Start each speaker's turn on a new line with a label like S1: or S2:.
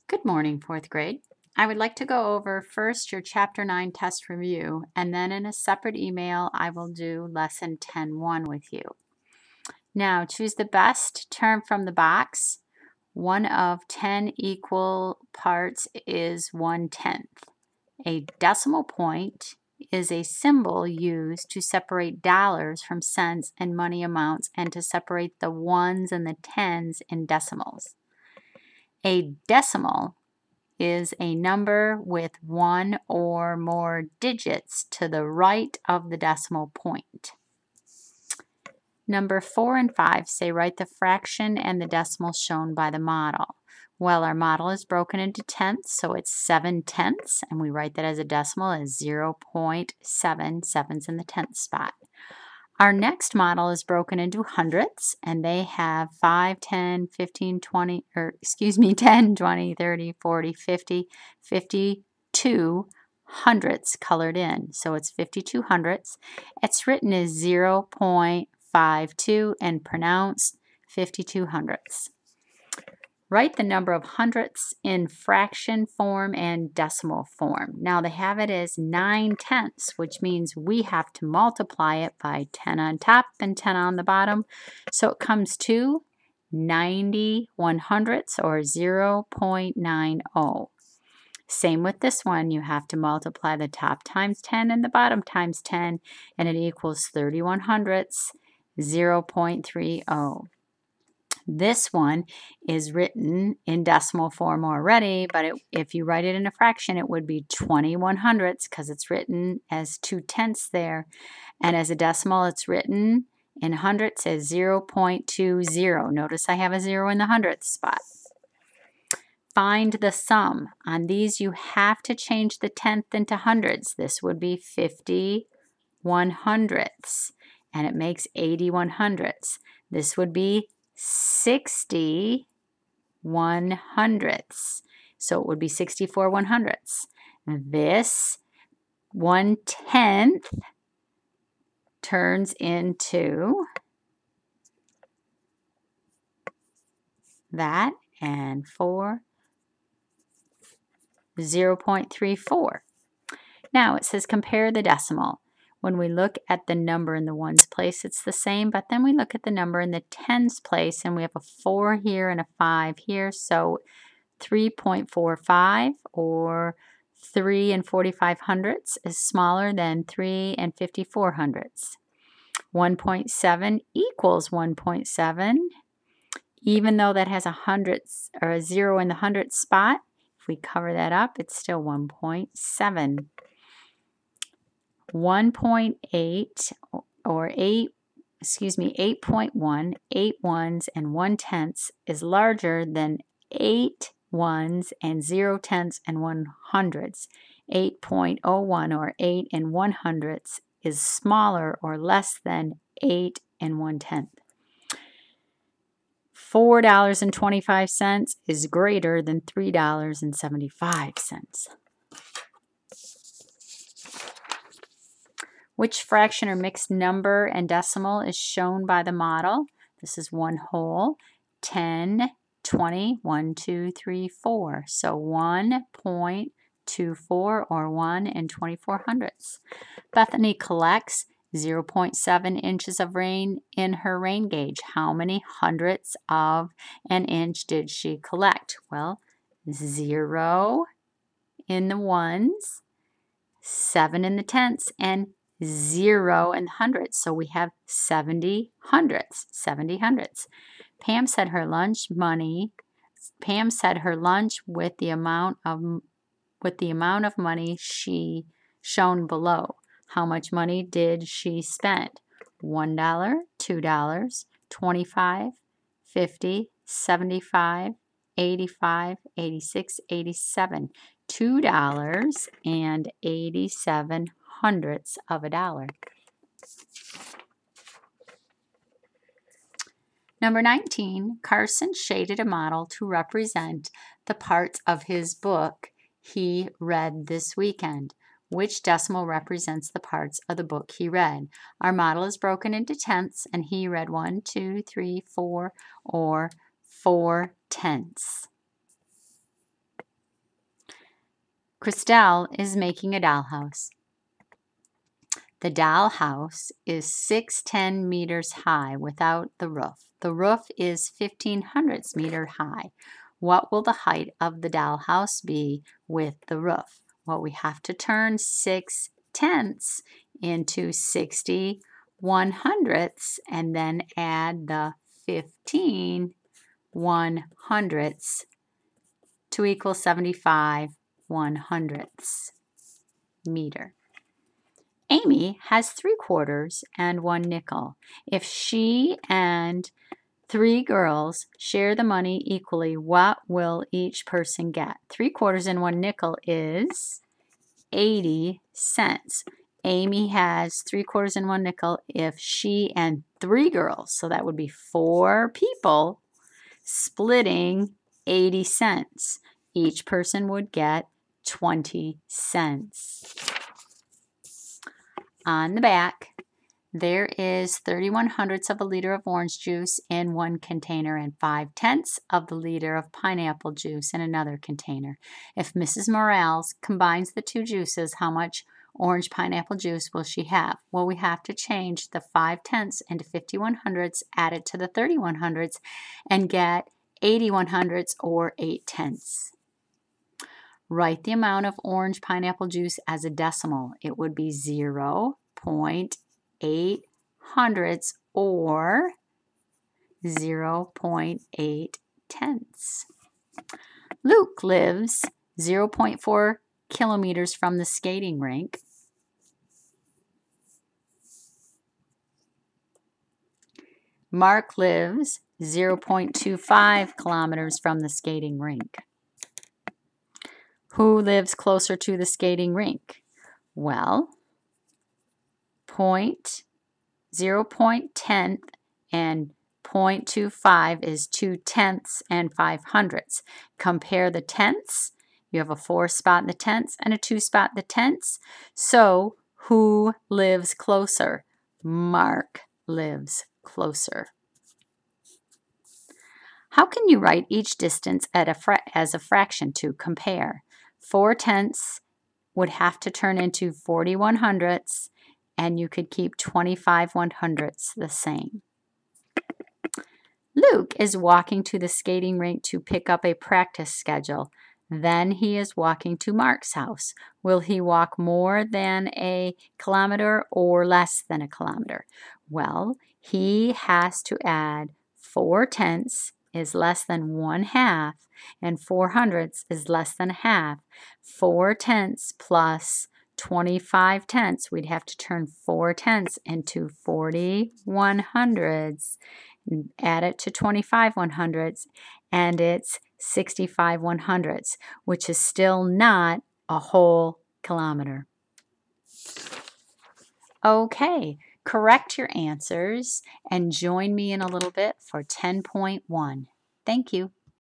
S1: Good morning, fourth grade. I would like to go over first your Chapter 9 test review, and then in a separate email, I will do Lesson 10-1 with you. Now, choose the best term from the box. 1 of 10 equal parts is 1/10. A decimal point is a symbol used to separate dollars from cents and money amounts and to separate the ones and the tens in decimals. A decimal is a number with one or more digits to the right of the decimal point. Number 4 and 5 say write the fraction and the decimal shown by the model. Well, our model is broken into tenths, so it's 7/10, and we write that as a decimal as 0.7. 7's in the tenth spot. Our next model is broken into hundredths, and they have 5, 10, 15, 20, 10, 20, 30, 40, 50, 52 hundredths colored in. So it's 52 hundredths. It's written as 0.52 and pronounced 52 hundredths. Write the number of hundredths in fraction form and decimal form. Now they have it as 9/10, which means we have to multiply it by 10 on top and 10 on the bottom. So it comes to 91 hundredths or 0.90. Same with this one. You have to multiply the top times 10 and the bottom times 10, and it equals 31 hundredths, 0.30. This one is written in decimal form already, but if you write it in a fraction, it would be 21 hundredths because it's written as 2/10 there. And as a decimal, it's written in hundredths as 0.20. Notice I have a 0 in the hundredth spot. Find the sum. On these, you have to change the tenth into hundreds. This would be 51 hundredths, and it makes 81 hundredths. This would be 61 hundredths. So it would be 64 100ths. This 1/10 turns into that, and 0.34. Now it says compare the decimal. When we look at the number in the ones place, it's the same, but then we look at the number in the tens place, and we have a 4 here and a 5 here, so 3.45 or 3 and 45 hundredths is smaller than 3 and 54 hundredths. 1.7 equals 1.7, even though that has a hundredths or a 0 in the hundredth spot. If we cover that up, it's still 1.7. 1.8 or 8.1, 8 ones and 1/10 is larger than 8 ones and 0/10 and 100ths. 8.01 or 8 and 100ths is smaller or less than 8 and 1/10. $4.25 is greater than $3.75. Which fraction or mixed number and decimal is shown by the model? This is one whole, 10, 20, 1, 2, 3, 4. So 1.24 or 1 and 24 hundredths. Bethany collects 0.7 inches of rain in her rain gauge. How many hundredths of an inch did she collect? Well, 0 in the ones, 7 in the tenths, and 0 in the hundredths. So we have 70 hundredths. 70 hundredths. Pam said her lunch with the amount of money she shown below. How much money did she spend? $1, $2, 25, 50, 75, 85, 86, 87. $2.87 hundredths of a dollar. Number 19, Carson shaded a model to represent the parts of his book he read this weekend. Which decimal represents the parts of the book he read? Our model is broken into tenths, and he read 1, 2, 3, 4, or 4/10. Christelle is making a dollhouse. The dollhouse is 610 meters high without the roof. The roof is 1500 meters high. What will the height of the dollhouse be with the roof? Well, we have to turn 6/10 into 60/100 and then add the 15/100 to equal 75/100 meter. Amy has 3/4 and 1 nickel. If she and 3 girls share the money equally, what will each person get? 3/4 and 1 nickel is 80 cents. Amy has 3/4 and 1 nickel if she and 3 girls, so that would be 4 people, splitting 80 cents. Each person would get 20 cents. On the back, there is 31/100 of a liter of orange juice in one container and 5/10 of the liter of pineapple juice in another container. If Mrs. Morales combines the two juices, how much orange pineapple juice will she have? Well, we have to change the 5/10 into 50/100, add it to the 30/100, and get 80/100 or 8/10. Write the amount of orange pineapple juice as a decimal. It would be 0.800 or 0.8/10. Luke lives 0.4 kilometers from the skating rink. Mark lives 0.25 kilometers from the skating rink. Who lives closer to the skating rink? Well, 0.10 and 0.25 is 2/10 and 5/100. Compare the tenths. You have a 4 spot in the tenths and a 2 spot in the tenths. So who lives closer? Mark lives closer. How can you write each distance as a fraction to compare? 4/10 would have to turn into 40/100, and you could keep 25/100 the same. Luke is walking to the skating rink to pick up a practice schedule. Then he is walking to Mark's house. Will he walk more than a kilometer or less than a kilometer? Well, he has to add 4/10 is less than 1/2 and 4/100 is less than a half. 4/10 plus 25/10, we'd have to turn 4/10 into 40/100, add it to 25/100, and it's 65/100, which is still not a whole kilometer. Okay, correct your answers and join me in a little bit for 10.1. Thank you.